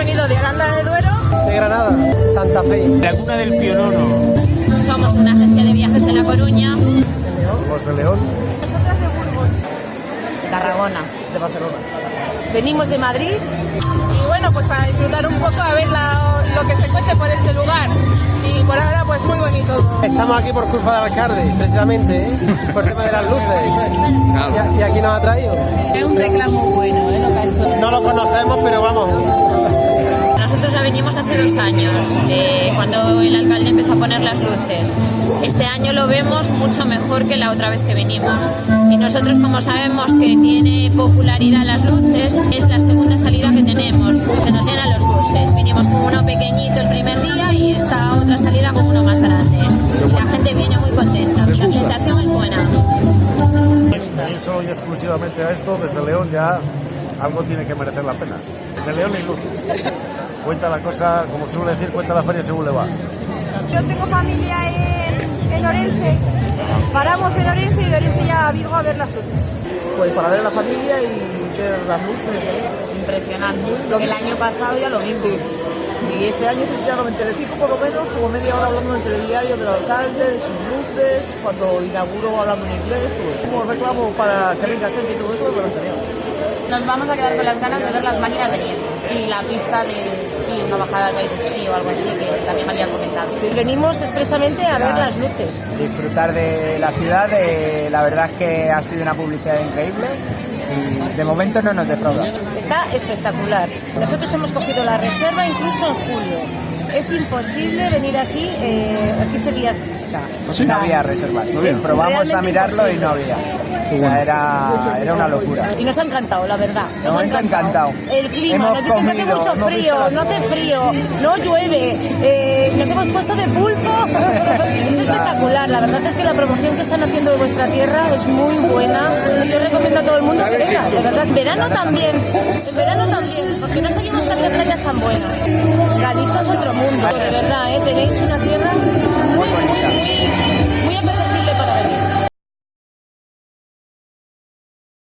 venido de Aranda de Duero. De Granada, Santa Fe. Laguna del Pionono. Somos una agencia de viajes de La Coruña. Los de León. Nosotros de Burgos. De Tarragona, de Barcelona. Venimos de Madrid. Y bueno, pues para disfrutar un poco, a ver lo que se cuece por este lugar. Y por ahora, pues muy bonito. Estamos aquí por culpa del alcalde, precisamente, por el tema de las luces. Y aquí nos ha traído. Es un reclamo bueno, lo que ha hecho. No lo conocemos, pero vamos. Nosotros ya venimos hace 2 años, cuando el alcalde empezó a poner las luces. Este año lo vemos mucho mejor que la otra vez que venimos. Y nosotros, como sabemos que tiene popularidad las luces, es la segunda salida que tenemos. Se nos llenan los buses. Vinimos con uno pequeñito el primer día y esta otra salida con uno más grande. La gente viene muy contenta. La presentación es buena. Venir solo y exclusivamente a esto, desde León ya algo tiene que merecer la pena. De León y luces. Cuenta la cosa, como se suele decir, cuenta la feria según le va. Yo tengo familia en Orense. Paramos en Orense y de Orense ya a Vigo a ver las luces. Pues para ver a la familia y ver las luces. Impresionante. El año pasado ya lo vimos. Sí. Y este año se tiraron en Telecinco por lo menos, como media hora hablando en el telediario del alcalde, de sus luces, cuando inauguró hablando en inglés, pues como reclamo para que venga gente y todo eso, pero anterior. Nos vamos a quedar con las ganas de ver las máquinas de nieve y la pista de esquí, una bajada de esquí o algo así que también había comentado. Sí, venimos expresamente a ver las luces. Disfrutar de la ciudad, la verdad es que ha sido una publicidad increíble y de momento no nos defrauda. Está espectacular. Nosotros hemos cogido la reserva incluso en julio. Es imposible venir aquí a 15 días vista. No había reservas. Probamos a mirarlo y no había. O sea, era una locura. Y nos ha encantado, la verdad. Nos ha encantado. El clima, nos dicen que hace mucho frío, no hace frío, no llueve, nos hemos puesto de pulpo. Es espectacular, la verdad es que la promoción que están haciendo de vuestra tierra es muy buena. Yo recomiendo a todo el mundo que venga, de verdad. En verano también, porque no seguimos teniendo playas tan buenas. Galicia es otro mundo, de verdad, tenéis